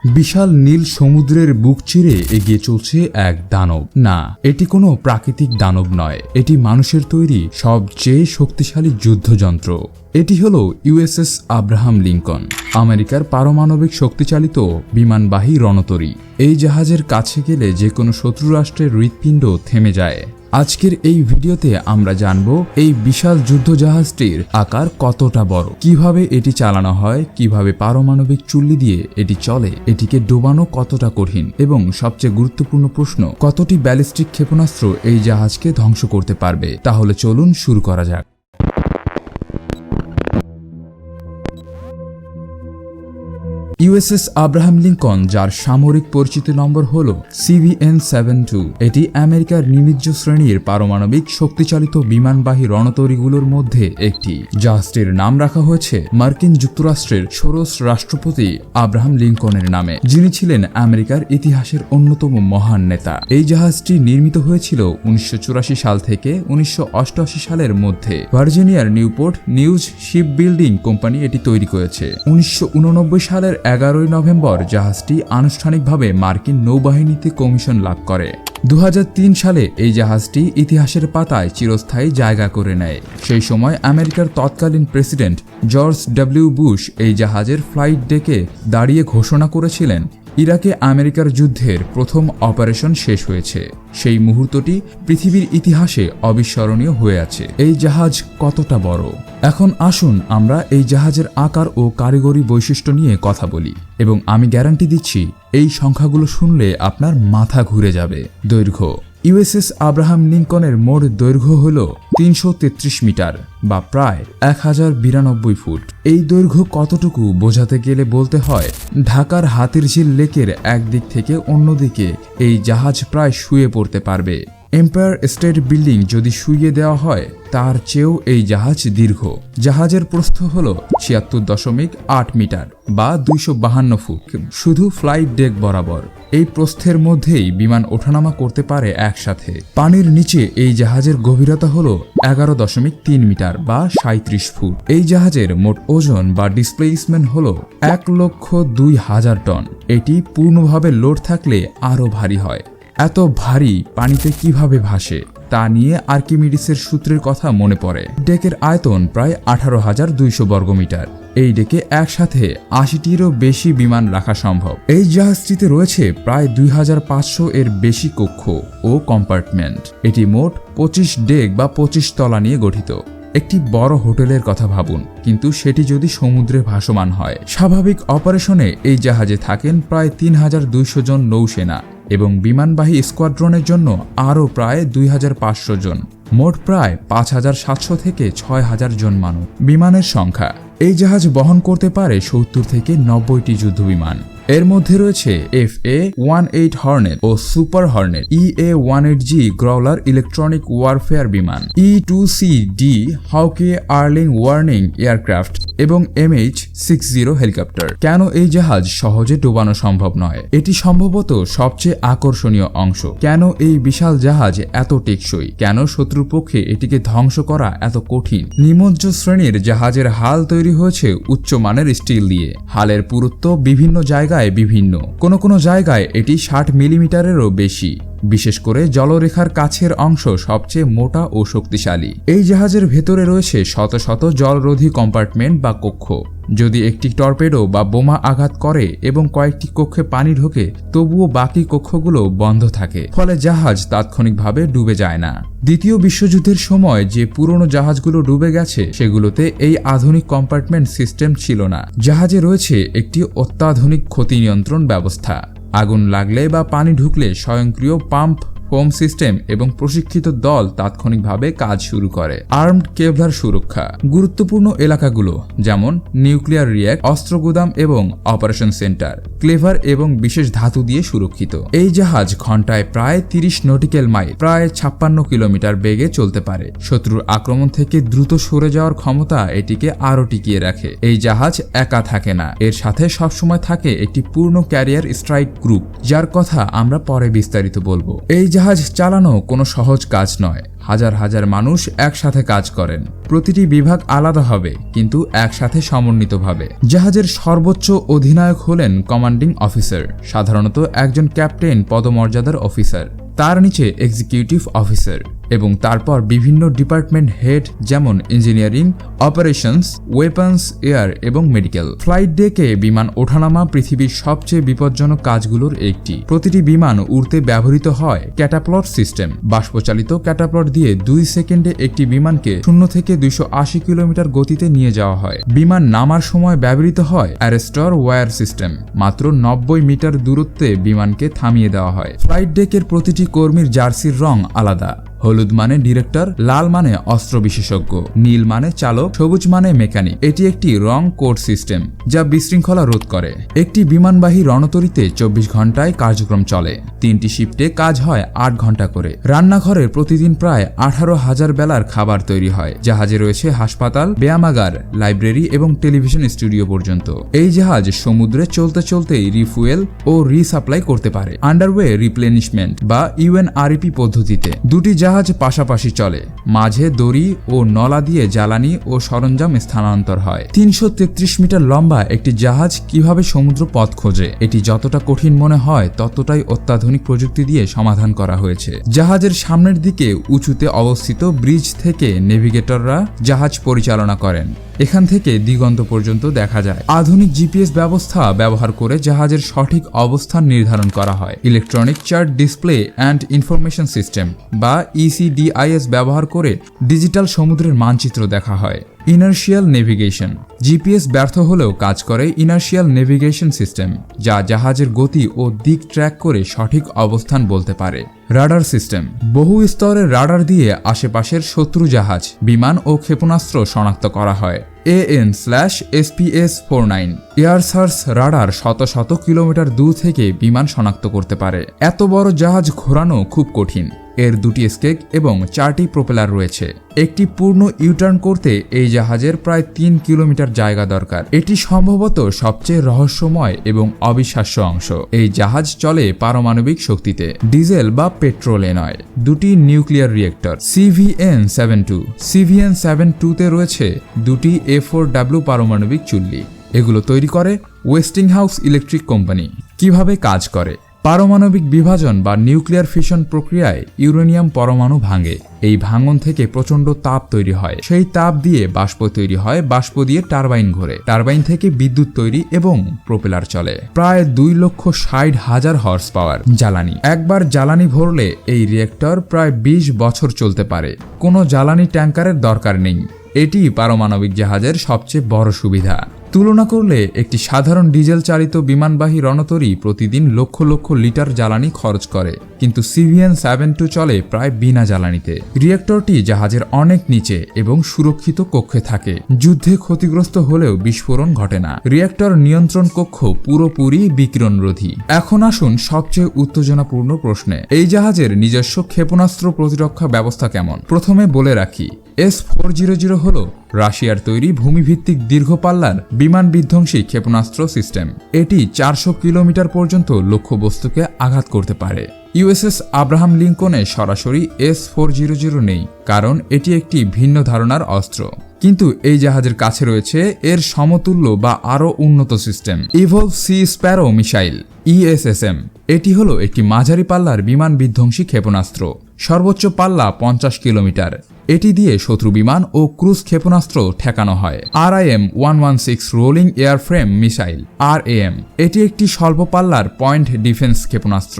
বিশাল নীল সমুদ্রের বুক চিরে এগিয়ে চলছে এক দানব। না, এটি কোনো প্রাকৃতিক দানব নয়, এটি মানুষের তৈরি সবচেয়ে শক্তিশালী যুদ্ধযন্ত্র। এটি হলো ইউএসএস আব্রাহাম লিঙ্কন, আমেরিকার পারমাণবিক শক্তিচালিত বিমানবাহী রণতরী। এই জাহাজের কাছে গেলে যে কোনো শত্রু রাষ্ট্রের হৃৎপিণ্ড থেমে যায়। আজকের এই ভিডিওতে আমরা জানব এই বিশাল যুদ্ধ জাহাজটির আকার কতটা বড়, কিভাবে এটি চালানো হয়, কিভাবে পারমাণবিক চুল্লি দিয়ে এটি চলে, এটিকে ডোবানো কতটা কঠিন এবং সবচেয়ে গুরুত্বপূর্ণ প্রশ্ন, কতটি ব্যালিস্টিক ক্ষেপণাস্ত্র এই জাহাজকে ধ্বংস করতে পারবে। তাহলে চলুন শুরু করা যাক। ইউএসএস আব্রাহাম লিঙ্কন, যার সামরিক পরিচিতি নম্বর হল CVN-72, এটি আমেরিকার নিমিজ্জ শ্রেণীর পারমাণবিক শক্তিচালিত বিমানবাহী রণতরীগুলোর মধ্যে একটি। জাহাজটির নাম রাখা হয়েছে মার্কিন যুক্তরাষ্ট্রের ষোড়শ রাষ্ট্রপতি আব্রাহাম লিঙ্কনের নামে, যিনি ছিলেন আমেরিকার ইতিহাসের অন্যতম মহান নেতা। এই জাহাজটি নির্মিত হয়েছিল 1984 সাল থেকে 1988 সালের মধ্যে। ভার্জিনিয়ার Newport News shipbuilding company এটি তৈরি করেছে। 1989 সালের 11 নভেম্বর জাহাজটি আনুষ্ঠানিকভাবে মার্কিন নৌবাহিনীতে কমিশন লাভ করে। 2003 সালে এই জাহাজটি ইতিহাসের পাতায় চিরস্থায়ী জায়গা করে নেয়। সেই সময় আমেরিকার তৎকালীন প্রেসিডেন্ট জর্জ ডব্লিউ বুশ এই জাহাজের ফ্লাইট ডেকে দাঁড়িয়ে ঘোষণা করেছিলেন, ইরাকে আমেরিকার যুদ্ধের প্রথম অপারেশন শেষ হয়েছে। সেই মুহূর্তটি পৃথিবীর ইতিহাসে অবিস্মরণীয় হয়ে আছে। এই জাহাজ কতটা বড়? এখন আসুন আমরা এই জাহাজের আকার ও কারিগরি বৈশিষ্ট্য নিয়ে কথা বলি, এবং আমি গ্যারান্টি দিচ্ছি এই সংখ্যাগুলো শুনলে আপনার মাথা ঘুরে যাবে। দৈর্ঘ্য: ইউএসএস আব্রাহাম লিঙ্কনের মোট দৈর্ঘ্য হল 333 মিটার বা প্রায় 1092 ফুট। এই দৈর্ঘ্য কতটুকু বোঝাতে গেলে বলতে হয়, ঢাকার হাতিরঝিল লেকের একদিক থেকে অন্যদিকে এই জাহাজ প্রায় শুয়ে পড়তে পারবে। এম্পায়ার স্টেট বিল্ডিং যদি শুইয়ে দেওয়া হয়, তার চেয়েও এই জাহাজ দীর্ঘ। জাহাজের প্রস্থ হল 76.8 মিটার বা 252 ফুট, শুধু ফ্লাইট ডেক বরাবর। এই প্রস্থের মধ্যেই বিমান ওঠানামা করতে পারে একসাথে। পানির নিচে এই জাহাজের গভীরতা হল 11.3 মিটার বা 37 ফুট। এই জাহাজের মোট ওজন বা ডিসপ্লেসমেন্ট হল 1,02,000 টন। এটি পূর্ণভাবে লোড থাকলে আরও ভারী হয়। এত ভারী পানিতে কিভাবে ভাসে তা নিয়ে আর্কিমিডিসের সূত্রের কথা মনে পড়ে। ডেকের আয়তন প্রায় 18,200 বর্গমিটার। এই ডেকে একসাথে 80টিরও বেশি বিমান রাখা সম্ভব। এই জাহাজটিতে রয়েছে প্রায় 2500 এর বেশি কক্ষ ও কম্পার্টমেন্ট। এটি মোট 25 ডেক বা 25 তলা নিয়ে গঠিত। একটি বড় হোটেলের কথা ভাবুন, কিন্তু সেটি যদি সমুদ্রে ভাসমান হয়। স্বাভাবিক অপারেশনে এই জাহাজে থাকেন প্রায় 3200 জন নৌসেনা এবং বিমানবাহী স্কোয়াড্রনের জন্য আরও প্রায় 2500 জন। মোট প্রায় 5700 থেকে 6000 জন মানুষ। বিমানের সংখ্যা: এই জাহাজ বহন করতে পারে 70 থেকে 90টি যুদ্ধবিমান। এর মধ্যে রয়েছে FA-18 হর্নেট ও super Hornet, EA-18G Growler electronic warfare বিমান, E-2CD হাউকে আর্লিং ওয়ার্নিং এয়ারক্রাফট এবং MH-60 হেলিকপ্টার। কেন এই জাহাজ সহজে ডোবানো সম্ভব নয়? এটি সম্ভবত সবচেয়ে আকর্ষণীয় অংশ। কেন এই বিশাল জাহাজ এত টেকসই? কেন শত্রুপক্ষে এটিকে ধ্বংস করা এত কঠিন? নিমজ্জ শ্রেণীর জাহাজের হাল তৈরি হয়েছে উচ্চমানের স্টিল দিয়ে। হালের পুরুত্ব বিভিন্ন জায়গায় বিভিন্ন। কোনো জায়গায় এটি 60 মিলিমিটারেরও বেশি। বিশেষ করে জলরেখার কাছের অংশ সবচেয়ে মোটা ও শক্তিশালী। এই জাহাজের ভেতরে রয়েছে শত শত জলরোধী কম্পার্টমেন্ট বা কক্ষ। যদি একটি টর্পেডো বা বোমা আঘাত করে এবং কয়েকটি কক্ষে পানি ঢোকে, তবুও বাকি কক্ষগুলো বন্ধ থাকে, ফলে জাহাজ তাৎক্ষণিকভাবে ডুবে যায় না। দ্বিতীয় বিশ্বযুদ্ধের সময় যে পুরনো জাহাজগুলো ডুবে গেছে, সেগুলোতে এই আধুনিক কম্পার্টমেন্ট সিস্টেম ছিল না। জাহাজে রয়েছে একটি অত্যাধুনিক ক্ষতি নিয়ন্ত্রণ ব্যবস্থা। আগুন লাগলে বা পানি ঢুকলে স্বয়ংক্রিয় পাম্প, হোম সিস্টেম এবং প্রশিক্ষিত দল তাৎক্ষণিকভাবে কাজ শুরু করে। আর্মড কেভলার সুরক্ষা: গুরুত্বপূর্ণ এলাকাগুলো যেমন নিউক্লিয়ার রিয়্যাক্ট, অস্ত্রগুদাম এবং অপারেশন সেন্টার ক্লেভার এবং বিশেষ ধাতু দিয়ে সুরক্ষিত। এই জাহাজ ঘন্টায় প্রায় 30 নটিক্যাল মাইল প্রায় 56 কিলোমিটার বেগে চলতে পারে। শত্রুর আক্রমণ থেকে দ্রুত সরে যাওয়ার ক্ষমতা এটিকে আরও টিকিয়ে রাখে। এই জাহাজ একা থাকে না, এর সাথে সবসময় থাকে একটি পূর্ণ ক্যারিয়ার স্ট্রাইক গ্রুপ, যার কথা আমরা পরে বিস্তারিত বলবো। এই জাহাজ চালানো কোনো সহজ কাজ নয়। হাজার হাজার মানুষ একসাথে কাজ করেন। প্রতিটি বিভাগ আলাদা হবে, কিন্তু একসাথে সমন্বিতভাবে। জাহাজের সর্বোচ্চ অধিনায়ক হলেন কমান্ডিং অফিসার, সাধারণত একজন ক্যাপ্টেন পদমর্যাদার অফিসার। তার নিচে এক্সিকিউটিভ অফিসার এবং তারপর বিভিন্ন ডিপার্টমেন্ট হেড, যেমন ইঞ্জিনিয়ারিং, অপারেশনস, ওয়েপন্স, এয়ার এবং মেডিকেল। ফ্লাইট ডেকে বিমান ওঠানামা পৃথিবীর সবচেয়ে বিপজ্জনক কাজগুলোর একটি। প্রতিটি বিমান উড়তে ব্যবহৃত হয় ক্যাটাপ্লট সিস্টেম। বাষ্পচালিত ক্যাটাপ্লট দিয়ে 2 সেকেন্ডে একটি বিমানকে 0 থেকে 280 কিলোমিটার গতিতে নিয়ে যাওয়া হয়। বিমান নামার সময় ব্যবহৃত হয় অ্যারেস্টর ওয়্যার সিস্টেম। মাত্র 90 মিটার দূরত্বে বিমানকে থামিয়ে দেওয়া হয়। ফ্লাইট ডেকের প্রতিটি কর্মীর জার্সির রং আলাদা। হলুদ মানে ডিরেক্টর, লাল মানে অস্ত্র বিশেষজ্ঞ, নীল মানে চালক, সবুজ মানে মেকানিক। এটি একটি রং কোড সিস্টেম যা বিশৃঙ্খলা রোধ করে। একটি বিমানবাহী রণতরীতে 24 ঘন্টায় কার্যক্রম চলে। 3টি শিফটে কাজ হয় 8 ঘন্টা করে। রান্নাঘরে প্রতিদিন প্রায় 18,000 বেলার খাবার তৈরি হয়। জাহাজে রয়েছে হাসপাতাল, ব্যায়ামাগার, লাইব্রেরি এবং টেলিভিশন স্টুডিও পর্যন্ত। এই জাহাজ সমুদ্রে চলতে চলতেই রিফুয়েল ও রিসাপ্লাই করতে পারে আন্ডারওয়ে রিপ্লেনিশমেন্ট বা UNREP পদ্ধতিতে। দুটি জাহাজ পাশাপাশি চলে। মাঝে দড়ি ও নলা দিয়ে জ্বালানি ও সরঞ্জাম স্থানান্তর হয়। 333 মিটার লম্বা একটি জাহাজ কিভাবে সমুদ্র পথ খোঁজে? এটি যতটা কঠিন মনে হয় ততটাই অত্যাধুনিক প্রযুক্তি দিয়ে সমাধান করা হয়েছে। জাহাজের সামনের দিকে উঁচুতে অবস্থিত ব্রিজ থেকে নেভিগেটররা জাহাজ পরিচালনা করেন। এখান থেকে দিগন্ত পর্যন্ত দেখা যায়। আধুনিক GPS ব্যবস্থা ব্যবহার করে জাহাজের সঠিক অবস্থান নির্ধারণ করা হয়। Electronic chart display and information system বা ECDIS ব্যবহার করে ডিজিটাল সমুদ্রের মানচিত্র দেখা হয়। Inertial navigation. GPS ব্যর্থ হলেও কাজ করে ইনার্শিয়াল নেভিগেশন সিস্টেম, যা জাহাজের গতি ও দিক ট্র্যাক করে সঠিক অবস্থান বলতে পারে। Radar system. বহু স্তরের রাডার দিয়ে আশেপাশের শত্রু জাহাজ, বিমান ও ক্ষেপণাস্ত্র শনাক্ত করা হয়। AN/SPS-49 এয়ার সার্চ রাডার শত শত কিলোমিটার দূর থেকে বিমান শনাক্ত করতে পারে। এত বড় জাহাজ ঘোরানো খুব কঠিন। এর 2টি স্কেক এবং 4টি প্রোপেলার রয়েছে। একটি পূর্ণ ইউটার্ন করতে এই জাহাজের প্রায় 3 কিলোমিটার জায়গা দরকার। এটি সম্ভবত সবচেয়ে রহস্যময় এবং অবিশ্বাস্য অংশ। এই জাহাজ চলে পারমাণবিক শক্তিতে, ডিজেল বা পেট্রোলে নয়। 2টি নিউক্লিয়ার রিয়েক্টর CVN-72 CVN-72তে রয়েছে 2টি A4W পারমাণবিক চুল্লি। এগুলো তৈরি করে ওয়েস্টিংহাউস ইলেকট্রিক কোম্পানি। কিভাবে কাজ করে? পারমাণবিক বিভাজন বা নিউক্লিয়ার ফিশন প্রক্রিয়ায় ইউরেনিয়াম পরমাণু ভাঙে। এই ভাঙন থেকে প্রচণ্ড তাপ তৈরি হয়। সেই তাপ দিয়ে বাষ্প তৈরি হয়। বাষ্প দিয়ে টারবাইন ঘোরে। টারবাইন থেকে বিদ্যুৎ তৈরি এবং প্রোপেলার চলে। প্রায় 2,60,000 হর্স পাওয়ার জ্বালানি। একবার জ্বালানি ভরলে এই রিয়েক্টর প্রায় 20 বছর চলতে পারে। কোনো জ্বালানি ট্যাঙ্কারের দরকার নেই। এটি পারমাণবিক জাহাজের সবচেয়ে বড় সুবিধা। তুলনা করলে একটি সাধারণ ডিজেল চালিত বিমানবাহী রণতরী প্রতিদিন লক্ষ লক্ষ লিটার জ্বালানি খরচ করে, কিন্তু CVN-72 চলে প্রায় বিনা জ্বালানিতে। রিয়েক্টরটি জাহাজের অনেক নিচে এবং সুরক্ষিত কক্ষে থাকে। যুদ্ধে ক্ষতিগ্রস্ত হলেও বিস্ফোরণ ঘটে না। রিয়েক্টর নিয়ন্ত্রণ কক্ষ পুরোপুরি বিকিরণরোধী। এখন আসুন সবচেয়ে উত্তেজনাপূর্ণ প্রশ্নে। এই জাহাজের নিজস্ব ক্ষেপণাস্ত্র প্রতিরক্ষা ব্যবস্থা কেমন? প্রথমে বলে রাখি, S-400 হল রাশিয়ার তৈরি ভূমিভিত্তিক দীর্ঘপাল্লার বিমান বিধ্বংসী ক্ষেপণাস্ত্র সিস্টেম। এটি 400 কিলোমিটার পর্যন্ত লক্ষ্যবস্তুকে আঘাত করতে পারে। USS আব্রাহাম লিঙ্কনে সরাসরি S-400 নেই, কারণ এটি একটি ভিন্ন ধারণার অস্ত্র। কিন্তু এই জাহাজের কাছে রয়েছে এর সমতুল্য বা আরও উন্নত সিস্টেম, evolved sea sparrow missile ESSM। এটি হলো একটি মাঝারি পাল্লার বিমান বিধ্বংসী ক্ষেপণাস্ত্র। সর্বোচ্চ পাল্লা 50 কিলোমিটার। এটি দিয়ে শত্রু বিমান ও ক্রুজ ক্ষেপণাস্ত্র ঠেকানো হয়। RAM-116 rolling airframe missile RAM। এটি একটি স্বল্প পাল্লার পয়েন্ট ডিফেন্স ক্ষেপণাস্ত্র।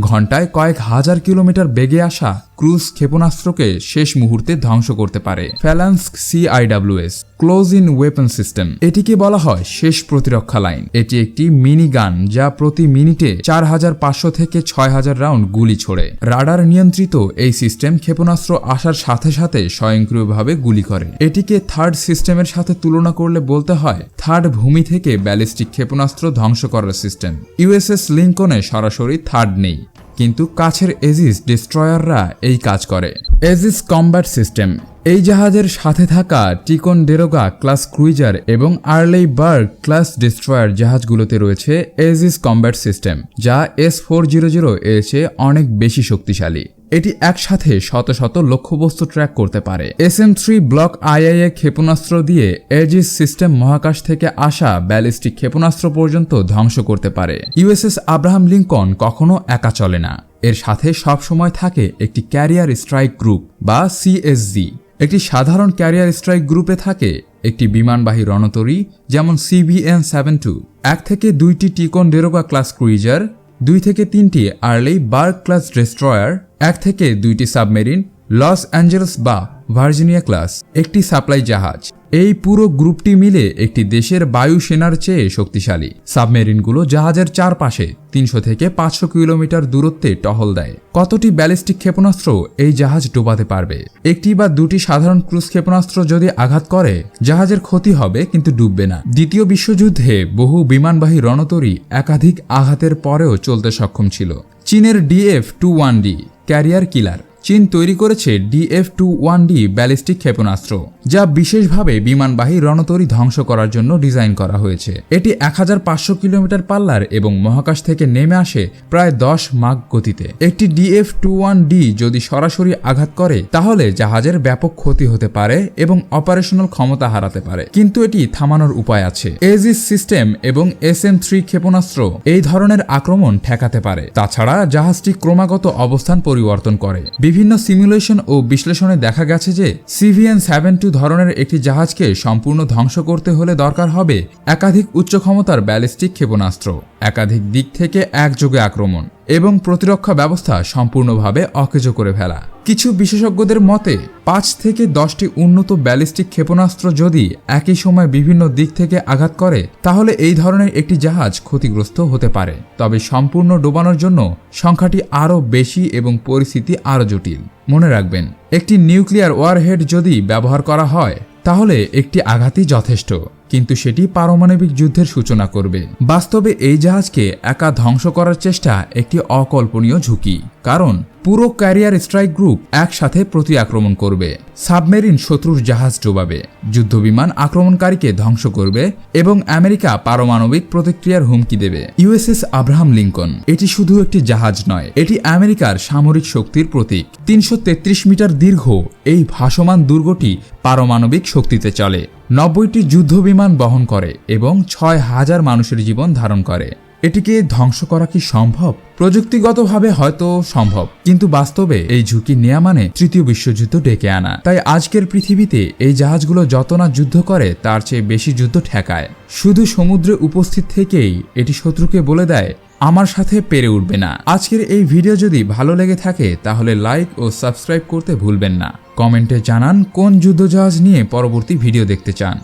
ঘন্টায় কয়েক হাজার কিলোমিটার বেগে আসা ক্রুজ ক্ষেপণাস্ত্রকে শেষ মুহূর্তে ধ্বংস করতে পারে। ফ্যালান্স CIWS close in weapon system. এটিকে বলা হয় শেষ প্রতিরক্ষা লাইন। এটি একটি মিনি গান যা প্রতি মিনিটে 4500 থেকে 6000 রাউন্ড গুলি ছোড়ে। রাডার নিয়ন্ত্রিত এই সিস্টেম ক্ষেপণাস্ত্র আসার সাথে সাথে স্বয়ংক্রিয়ভাবে গুলি করে। এটিকে থার্ড সিস্টেমের সাথে তুলনা করলে বলতে হয় থার্ড ভূমি থেকে ব্যালিস্টিক ক্ষেপণাস্ত্র ধ্বংস করার সিস্টেম। USS লিঙ্কনে সরাসরি থার্ড নেই, কিন্তু কাছের এজিস ডিস্ট্রয়াররা এই কাজ করে। Aegis combat system. এই জাহাজের সাথে থাকা টিকনডেরোগা ক্লাস ক্রুইজার এবং আর্লেই বার্গ ক্লাস ডিস্ট্রয়ার জাহাজগুলোতে রয়েছে এজিস কম্ব্যাট সিস্টেম, যা S-400 এর চেয়ে অনেক বেশি শক্তিশালী। এটি একসাথে শত শত লক্ষ্যবস্তু ট্র্যাক করতে পারে। SM-3 ব্লক IIA ক্ষেপণাস্ত্র দিয়ে এজিস সিস্টেম মহাকাশ থেকে আসা ব্যালিস্টিক ক্ষেপণাস্ত্র পর্যন্ত ধ্বংস করতে পারে। USS আব্রাহাম লিঙ্কন কখনো একা চলে না, এর সাথে সবসময় থাকে একটি ক্যারিয়ার স্ট্রাইক গ্রুপ বা CSG। একটি সাধারণ ক্যারিয়ার স্ট্রাইক গ্রুপে থাকে একটি বিমানবাহী রণতরী যেমন CVN-72, 1 থেকে 2টি টিকনডেরোগা ক্লাস ক্রুইজার, 2 থেকে 3টি আর্লেই বার্গ ক্লাস ডেস্ট্রয়ার, 1 থেকে 2টি সাবমেরিন, লস অ্যাঞ্জেলস বা ভার্জিনিয়া ক্লাস, একটি সাপ্লাই জাহাজ। এই পুরো গ্রুপটি মিলে একটি দেশের বায়ুসেনার চেয়ে শক্তিশালী। সাবমেরিনগুলো জাহাজের চারপাশে 300 থেকে 500 কিলোমিটার দূরত্বে টহল দেয়। কতটি ব্যালিস্টিক ক্ষেপণাস্ত্র এই জাহাজ ডোবাতে পারবে? একটি বা দুটি সাধারণ ক্রুজ ক্ষেপণাস্ত্র যদি আঘাত করে, জাহাজের ক্ষতি হবে কিন্তু ডুববে না। দ্বিতীয় বিশ্বযুদ্ধে বহু বিমানবাহী রণতরী একাধিক আঘাতের পরেও চলতে সক্ষম ছিল। চীনের DF-21D ক্যারিয়ার কিলার। চীন তৈরি করেছে DF-21D ব্যালিস্টিক ক্ষেপণাস্ত্র, যা বিশেষভাবে বিমানবাহী রণতরী ধ্বংস করার জন্য ডিজাইন করা হয়েছে। এটি 1500 কিলোমিটার পাল্লার এবং মহাকাশ থেকে নেমে আসে প্রায় 10 মাখ গতিতে। একটি DF-21D যদি সরাসরি আঘাত করে তাহলে জাহাজের ব্যাপক ক্ষতি হতে পারে এবং অপারেশনাল ক্ষমতা হারাতে পারে, কিন্তু এটি থামানোর উপায় আছে। এজিস সিস্টেম এবং SM-3 ক্ষেপণাস্ত্র এই ধরনের আক্রমণ ঠেকাতে পারে। তাছাড়া জাহাজটি ক্রমাগত অবস্থান পরিবর্তন করে। বিভিন্ন সিমুলেশন ও বিশ্লেষণে দেখা গেছে যে CVN-72 ধরনের একটি জাহাজকে সম্পূর্ণ ধ্বংস করতে হলে দরকার হবে একাধিক উচ্চ ক্ষমতার ব্যালিস্টিক ক্ষেপণাস্ত্র, একাধিক দিক থেকে একযোগে আক্রমণ এবং প্রতিরক্ষা ব্যবস্থা সম্পূর্ণভাবে অকেজো করে ফেলা। কিছু বিশেষজ্ঞদের মতে 5 থেকে 10টি উন্নত ব্যালিস্টিক ক্ষেপণাস্ত্র যদি একই সময় বিভিন্ন দিক থেকে আঘাত করে তাহলে এই ধরনের একটি জাহাজ ক্ষতিগ্রস্ত হতে পারে। তবে সম্পূর্ণ ডোবানোর জন্য সংখ্যাটি আরও বেশি এবং পরিস্থিতি আরও জটিল। মনে রাখবেন, একটি নিউক্লিয়ার ওয়ারহেড যদি ব্যবহার করা হয় তাহলে একটি আঘাতই যথেষ্ট, কিন্তু সেটি পারমাণবিক যুদ্ধের সূচনা করবে। বাস্তবে এই জাহাজকে একা ধ্বংস করার চেষ্টা একটি অকল্পনীয় ঝুঁকি, কারণ পুরো ক্যারিয়ার স্ট্রাইক গ্রুপ একসাথে প্রতি আক্রমণ করবে। সাবমেরিন শত্রুর জাহাজ ডোবাবে, যুদ্ধবিমান আক্রমণকারীকে ধ্বংস করবে এবং আমেরিকা পারমাণবিক প্রতিক্রিয়ার হুমকি দেবে। USS আব্রাহাম লিঙ্কন এটি শুধু একটি জাহাজ নয়, এটি আমেরিকার সামরিক শক্তির প্রতীক। 333 মিটার দীর্ঘ এই ভাসমান দুর্গটি পারমাণবিক শক্তিতে চলে, 90টি যুদ্ধবিমান বহন করে এবং 6000 মানুষের জীবন ধারণ করে। এটিকে ধ্বংস করা কি সম্ভব? প্রযুক্তিগতভাবে হয়তো সম্ভব, কিন্তু বাস্তবে এই ঝুঁকি নেওয়া মানে তৃতীয় বিশ্বযুদ্ধ ডেকে আনা। তাই আজকের পৃথিবীতে এই জাহাজগুলো যত না যুদ্ধ করে তার চেয়ে বেশি যুদ্ধ ঠেকায়। শুধু সমুদ্রে উপস্থিত থেকেই এটি শত্রুকে বলে দেয়, আমার সাথে পেরে উঠবে না। আজকের এই ভিডিও যদি ভালো লেগে থাকে তাহলে লাইক ও সাবস্ক্রাইব করতে ভুলবেন না। কমেন্টে জানান কোন যুদ্ধজাহাজ নিয়ে পরবর্তী ভিডিও দেখতে চান।